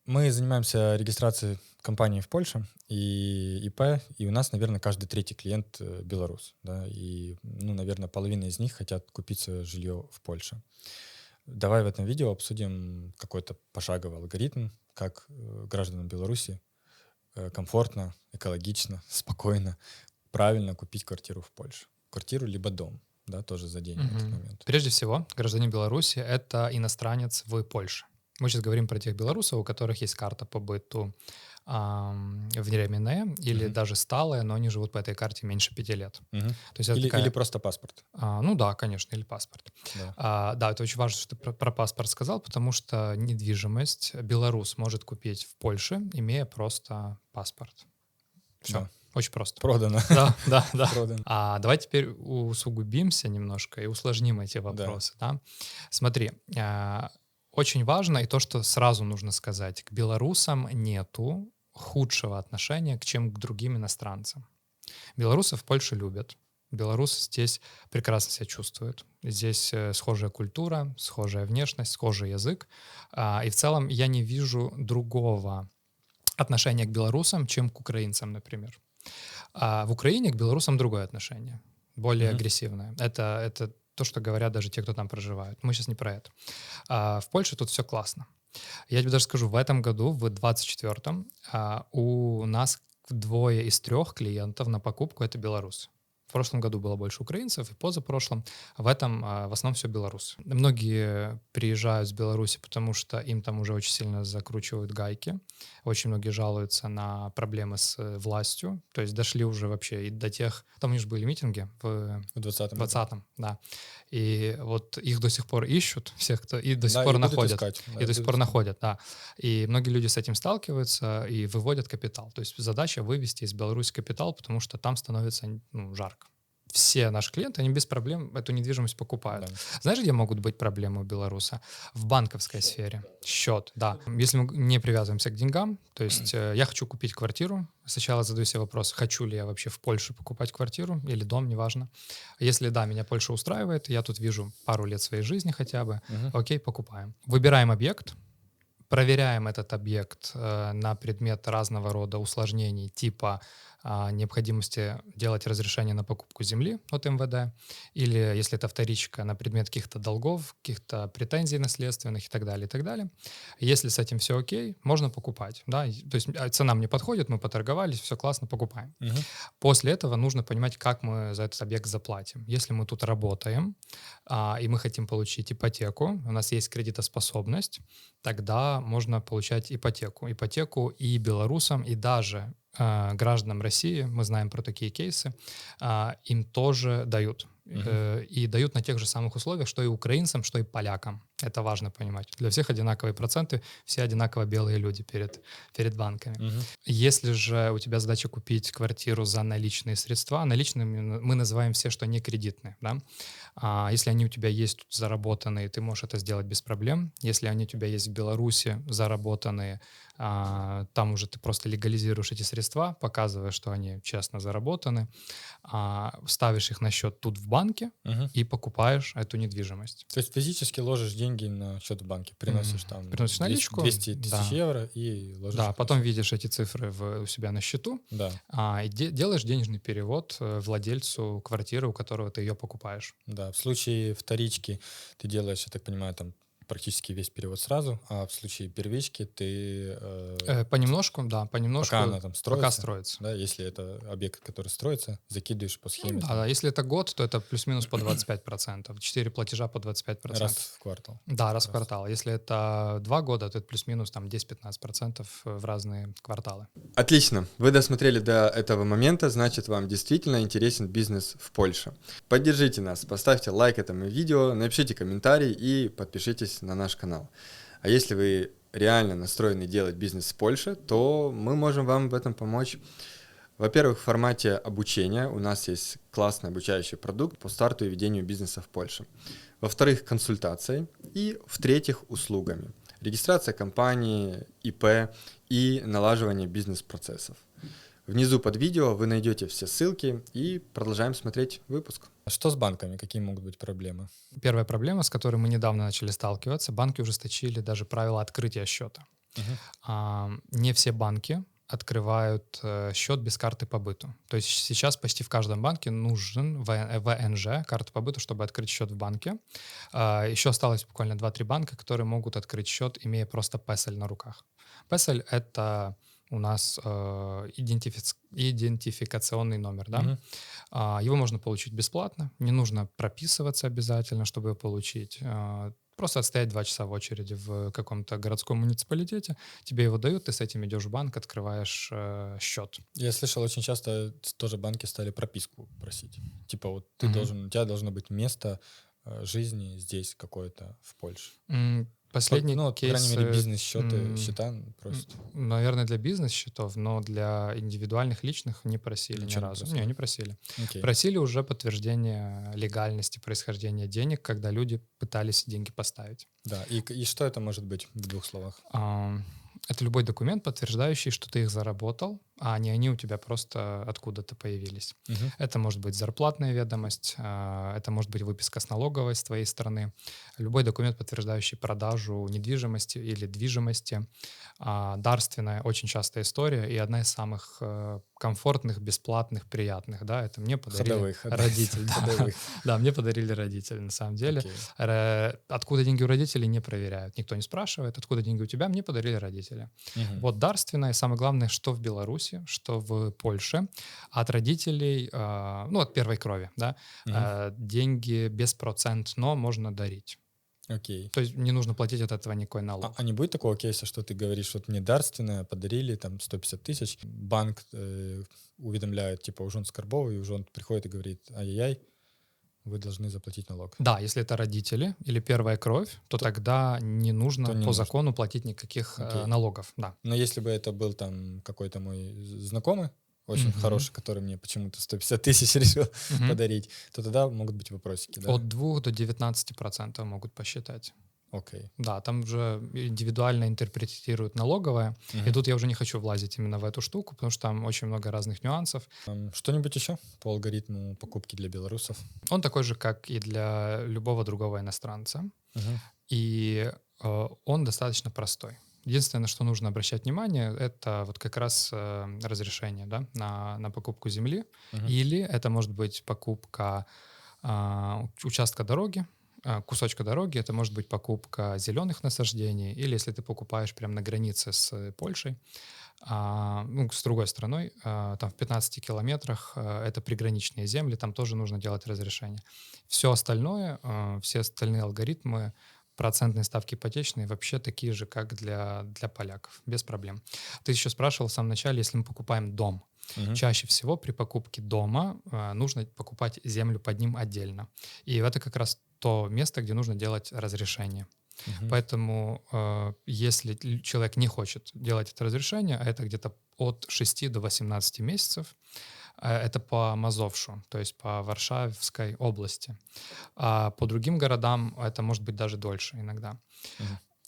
Мы занимаемся регистрацией компании в Польше и ИП, и у нас, наверное, каждый третий клиент белорус, да, и, ну, наверное, половина из них хотят купить свое жилье в Польше. Давай в этом видео обсудим какой-то пошаговый алгоритм, как гражданам Беларуси комфортно, экологично, спокойно, правильно купить квартиру в Польше. Квартиру либо дом, да, тоже за деньги в этот Мгм. момент. Прежде всего, гражданин Беларуси — это иностранец в Польше. Мы сейчас говорим про тех белорусов, у которых есть карта по быту временная или Мгм. даже сталая, но они живут по этой карте меньше 5 лет. Мгм. То есть это Или такая, просто паспорт, ну да, конечно, или паспорт. да. Да, это очень важно, что ты про паспорт сказал, потому что недвижимость белорус может купить в Польше, имея просто паспорт. Все, Да, очень просто. продано. Да, да, да. Продано. Давай теперь усугубимся немножко и усложним эти Да. вопросы, да. Смотри, очень важно и то, что сразу нужно сказать: к белорусам нету худшего отношения, чем к другим иностранцам. Белорусов в Польше любят. Белорусы здесь прекрасно себя чувствуют. Здесь схожая культура, схожая внешность, схожий язык. И в целом я не вижу другого отношения к белорусам, чем к украинцам, например. А в Украине к белорусам другое отношение, более Мгм. агрессивное. Это то, что говорят даже те, кто там проживают. Мы сейчас не про это. В Польше тут все классно. Я тебе даже скажу, в этом году, в 24-м, у нас двое из трех клиентов на покупку — это белорусы. В прошлом году было больше украинцев, и позапрошлом. В этом в основном все белорусы. Многие приезжают с Беларуси, потому что им там уже очень сильно закручивают гайки. Очень многие жалуются на проблемы с властью. То есть дошли уже вообще и до тех... Там у них же были митинги в В 2020 году. 20-м, да. И вот их до сих пор ищут, всех, кто... И до сих Да, пор и будут находят. искать. И Да, и до сих будут пор искать. находят, да. И многие люди с этим сталкиваются и выводят капитал. То есть задача вывести из Беларуси капитал, потому что там становится жарко. Все наши клиенты, они без проблем эту недвижимость покупают. Да. Знаешь, где могут быть проблемы у белоруса? В банковской сфере. Счет, да. Если мы не привязываемся к деньгам, то есть я хочу купить квартиру, сначала задаю себе вопрос, хочу ли я вообще в Польше покупать квартиру или дом, неважно. Если да, меня Польша устраивает, я тут вижу пару лет своей жизни хотя бы, Мгм. окей, покупаем. Выбираем объект, проверяем этот объект на предмет разного рода усложнений, типа необходимости делать разрешение на покупку земли от МВД, или, если это вторичка, на предмет каких-то долгов, каких-то претензий наследственных и так далее, и так далее. Если с этим все окей, можно покупать. Да? То есть цена мне подходит, мы поторговались, все классно, покупаем. Мгм. После этого нужно понимать, как мы за этот объект заплатим. Если мы тут работаем, и мы хотим получить ипотеку, у нас есть кредитоспособность, тогда можно получать ипотеку. Ипотеку и белорусам, и даже гражданам России, мы знаем про такие кейсы, им тоже дают. Мгм. И дают на тех же самых условиях, что и украинцам, что и полякам. Это важно понимать. Для всех одинаковые проценты, все одинаково белые люди перед банками. Мгм. Если же у тебя задача купить квартиру за наличные средства, наличными мы называем все, что не кредитные, да. Если они у тебя есть тут заработанные, ты можешь это сделать без проблем. Если они у тебя есть в Беларуси заработанные, там уже ты просто легализируешь эти средства, показываешь, что они честно заработаны, ставишь их на счет тут в банке Мгм. и покупаешь эту недвижимость. То есть физически ложишь деньги на счет в банке, приносишь там Приносишь 200, наличку, 200 тысяч да, евро и ложишь да, их на потом счет. видишь эти цифры у себя на счету, Да, и делаешь денежный перевод владельцу квартиры, у которого ты ее покупаешь. да. В случае вторички ты делаешь, я так понимаю, там практически весь перевод сразу, а в случае первички ты Понемножку, да, пока понемножку, она там пока строится, строится. да, если это объект, который строится, закидываешь по Ну схеме да, там да, если это год, то это плюс-минус по 25%. 4 платежа по раз 25%. в квартал. Да, раз в Раз. квартал. Если это 2 года, то это плюс-минус там 10-15% в разные кварталы. Отлично. Вы досмотрели до этого момента, значит, вам действительно интересен бизнес в Польше. Поддержите нас, поставьте лайк этому видео, напишите комментарий и подпишитесь на наш канал. А если вы реально настроены делать бизнес в Польше, то мы можем вам в этом помочь. Во-первых, в формате обучения у нас есть классный обучающий продукт по старту и ведению бизнеса в Польше. Во-вторых, консультацией. И в-третьих, услугами. Регистрация компании, ИП и налаживание бизнес-процессов. Внизу под видео вы найдете все ссылки и продолжаем смотреть выпуск. А что с банками? Какие могут быть проблемы? Первая проблема, с которой мы недавно начали сталкиваться, банки ужесточили даже правила открытия счета. Не все банки открывают счет без карты по быту. То есть сейчас почти в каждом банке нужен ВНЖ, карта по быту, чтобы открыть счет в банке. Еще осталось буквально 2-3 банка, которые могут открыть счет, имея просто песель на руках. Песель — это у нас идентификационный номер, да? Его можно получить бесплатно, не нужно прописываться обязательно, чтобы его получить. Просто отстоять 2 часа в очереди в каком-то городском муниципалитете, тебе его дают, ты с этим идешь в банк, открываешь счет. Я слышал, очень часто тоже банки стали прописку просить. Типа вот ты должен, у тебя должно быть место жизни здесь какое-то в Польше. Последний по кейс... крайней мере, бизнес-счеты, счета просят. Наверное, для бизнес-счетов, но для индивидуальных личных не просили Ничего ни не разу. просили? Не просили. Окей. Просили уже подтверждение легальности происхождения денег, когда люди пытались деньги поставить. Да, и что это может быть в 2 словах? Это любой документ, подтверждающий, что ты их заработал, а не они у тебя просто откуда-то появились. Это может быть зарплатная ведомость, это может быть выписка с налоговой с твоей стороны, любой документ, подтверждающий продажу недвижимости или движимости. Дарственная очень частая история и одна из самых комфортных, бесплатных, приятных. Да, это мне подарили родители. Да, мне подарили родители, на самом деле. Откуда деньги у родителей, не проверяют. Никто не спрашивает, откуда деньги у тебя, мне подарили родители. Вот дарственное, самое главное, что в Беларуси, что в Польше, от родителей, от первой крови, да, деньги беспроцентно можно дарить. Окей. То есть не нужно платить от этого никакой налог. А не будет такого кейса, что ты говоришь, вот мне дарственное подарили, там, 150 тысяч, банк уведомляет, типа, Ужон Скарбовый, и Ужон приходит и говорит, ай-яй-яй, вы должны заплатить налог. Да, если это родители или первая кровь, то тогда не нужно по закону платить никаких налогов. Да. Но если бы это был там какой-то мой знакомый, очень хороший, который мне почему-то 150 тысяч решил подарить, то тогда могут быть вопросики. Да? От 2 до 19% могут посчитать. Окей. Да, там уже индивидуально интерпретируют налоговое. И тут я уже не хочу влазить именно в эту штуку, потому что там очень много разных нюансов. Что-нибудь еще по алгоритму покупки для белорусов? Он такой же, как и для любого другого иностранца. И он достаточно простой. Единственное, на что нужно обращать внимание, это вот как раз разрешение, да, на покупку земли. Или это может быть покупка участка дороги, кусочка дороги, это может быть покупка зеленых насаждений, или если ты покупаешь прямо на границе с Польшей, с другой страной, там в 15 километрах, это приграничные земли, там тоже нужно делать разрешение. Все остальное, все остальные алгоритмы, процентные ставки ипотечные вообще такие же, как для поляков, без проблем. Ты еще спрашивал в самом начале, если мы покупаем дом. Чаще всего при покупке дома нужно покупать землю под ним отдельно. И это как раз то место, где нужно делать разрешение. Поэтому если человек не хочет делать это разрешение, а это где-то от 6 до 18 месяцев, это по Мазовшу, то есть по Варшавской области. А по другим городам это может быть даже дольше иногда.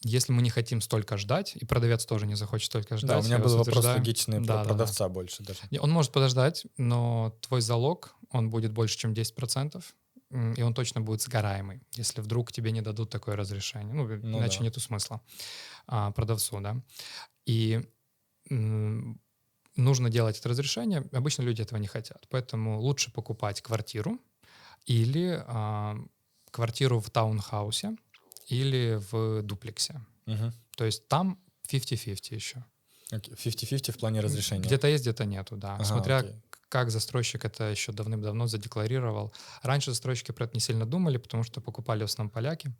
Если мы не хотим столько ждать, и продавец тоже не захочет столько ждать. Да, у меня был вопрос логичный про продавца больше даже. Он может подождать, но твой залог, он будет больше, чем 10%, и он точно будет сгораемый, если вдруг тебе не дадут такое разрешение. Иначе нету смысла продавцу, да. И нужно делать это разрешение. Обычно люди этого не хотят. Поэтому лучше покупать квартиру или квартиру в таунхаусе или в дуплексе. То есть там 50-50 еще. 50-50 в плане разрешения? Где-то есть, где-то нету, да. Смотря как застройщик это еще давным-давно задекларировал. Раньше застройщики про это не сильно думали, потому что покупали в основном поляки.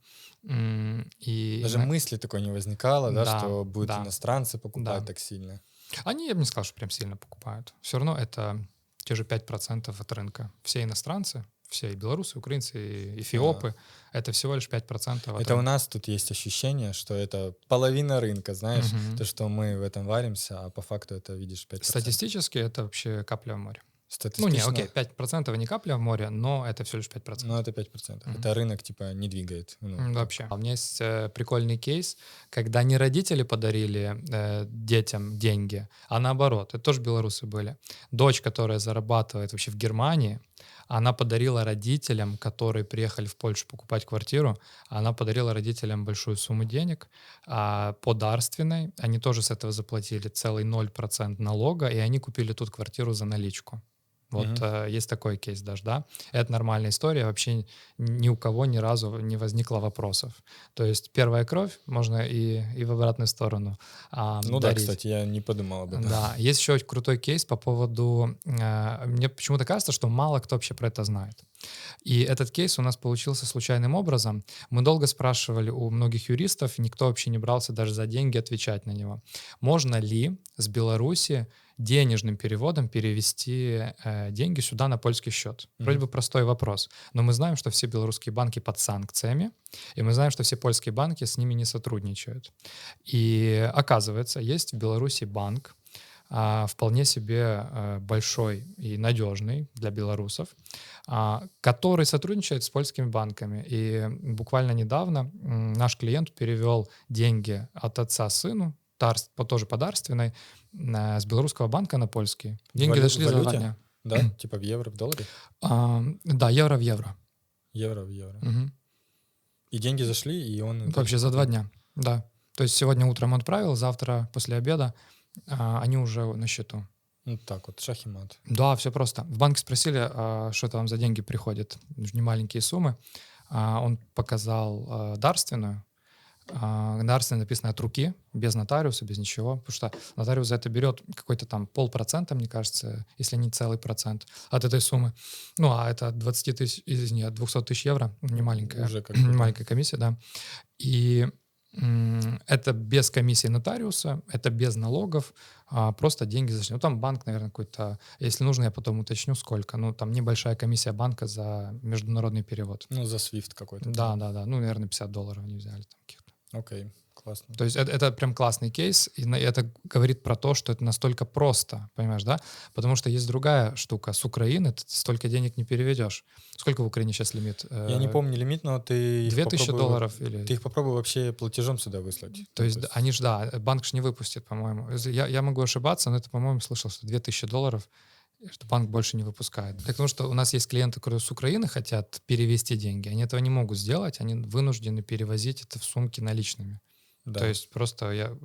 Даже мысли такой не возникало, да, что будут иностранцы покупать так сильно? Они, я бы не сказал, что прям сильно покупают. Все равно это те же 5% от рынка. Все иностранцы, все и белорусы, и украинцы, и эфиопы, это всего лишь 5%. Это у нас тут есть ощущение, что это половина рынка, знаешь, то, что мы в этом варимся, а по факту это, видишь, 5%. Статистически это вообще капля в море. Статистично... 5% не капля в море, но это всего лишь 5%. Ну, это 5%. Это рынок, типа, не двигает. Вообще. У меня есть прикольный кейс, когда не родители подарили детям деньги, а наоборот, это тоже белорусы были. Дочь, которая зарабатывает вообще в Германии, Она подарила родителям, которые приехали в Польшу покупать квартиру, она подарила родителям большую сумму денег по дарственной. Они тоже с этого заплатили целый 0% налога, и они купили тут квартиру за наличку. Вот есть такой кейс даже, да. Это нормальная история, вообще ни у кого ни разу не возникло вопросов. То есть первая кровь можно и в обратную сторону Ну да, дарить. кстати, я не подумал об этом. Да, есть еще крутой кейс по поводу... Мне почему-то кажется, что мало кто вообще про это знает. И этот кейс у нас получился случайным образом. Мы долго спрашивали у многих юристов, никто вообще не брался даже за деньги отвечать на него. Можно ли с Беларуси денежным переводом перевести деньги сюда на польский счет? Вроде бы простой вопрос. Но мы знаем, что все белорусские банки под санкциями, и мы знаем, что все польские банки с ними не сотрудничают. И оказывается, есть в Беларуси банк, вполне себе большой и надежный для белорусов, который сотрудничает с польскими банками. И буквально недавно наш клиент перевел деньги от отца сыну, тоже по дарственной, с белорусского банка на польский. Деньги дошли за 2 дня. Да? Типа в евро, в долларе? Да, евро в евро. Евро в евро. Угу. И деньги зашли, и он... Вообще за 2 дня, да. То есть сегодня утром отправил, завтра после обеда они уже на счету. Ну так вот, шах и мат. Да, все просто. В банке спросили, что там за деньги приходят. Не маленькие суммы. Он показал дарственную. Дарственная написано от руки, без нотариуса, без ничего. Потому что нотариус за это берет какой-то там 0,5%, мне кажется, если не целый процент от этой суммы. Ну, а это от 20 тысяч, извини, от 200 тысяч евро. Не маленькая, Уже как не маленькая комиссия, да. И это без комиссии нотариуса, это без налогов, просто деньги зашли. Ну, там банк, наверное, какой-то... Если нужно, я потом уточню, сколько. Ну, там небольшая комиссия банка за международный перевод. Ну, за SWIFT какой-то. Да. Ну, наверное, $50 они взяли там каких-то. Окей, классно. То есть это прям классный кейс, и это говорит про то, что это настолько просто, понимаешь, да? Потому что есть другая штука. С Украины ты столько денег не переведешь. Сколько в Украине сейчас лимит? Я не помню лимит, но ты... $2000 или... Ты их попробуй вообще платежом сюда выслать. То есть они же, да, банк же не выпустит, по-моему. Я могу ошибаться, но это, по-моему, слышал, что $2000, что банк больше не выпускает. Потому что у нас есть клиенты, которые с Украины хотят перевести деньги. Они этого не могут сделать, они вынуждены перевозить это в сумки наличными. Да. То есть просто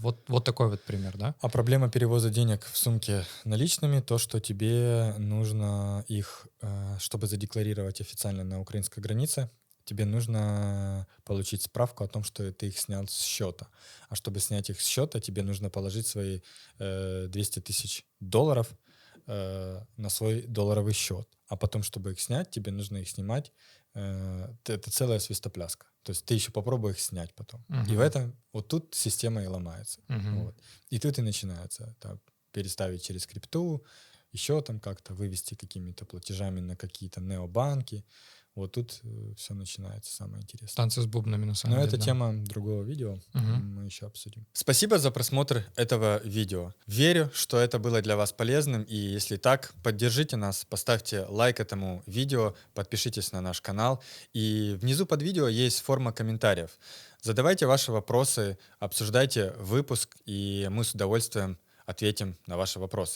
вот такой вот пример, да? А проблема перевоза денег в сумке наличными, то, что тебе нужно их, чтобы задекларировать официально на украинской границе, тебе нужно получить справку о том, что ты их снял с счета. А чтобы снять их с счета, тебе нужно положить свои $200 000 на свой долларовый счет. А потом, чтобы их снять, тебе нужно их снимать. Это целая свистопляска. То есть ты еще попробуй их снять потом. И в этом, вот тут система и ломается. Вот. И тут и начинается там, переставить через крипту, еще там как-то вывести какими-то платежами на какие-то необанки. Вот тут все начинается, самое интересное. Танцы с бубнами, на самом Но деле. это тема другого видео, мы еще обсудим. Спасибо за просмотр этого видео. Верю, что это было для вас полезным, и если так, поддержите нас, поставьте лайк этому видео, подпишитесь на наш канал, и внизу под видео есть форма комментариев. Задавайте ваши вопросы, обсуждайте выпуск, и мы с удовольствием ответим на ваши вопросы.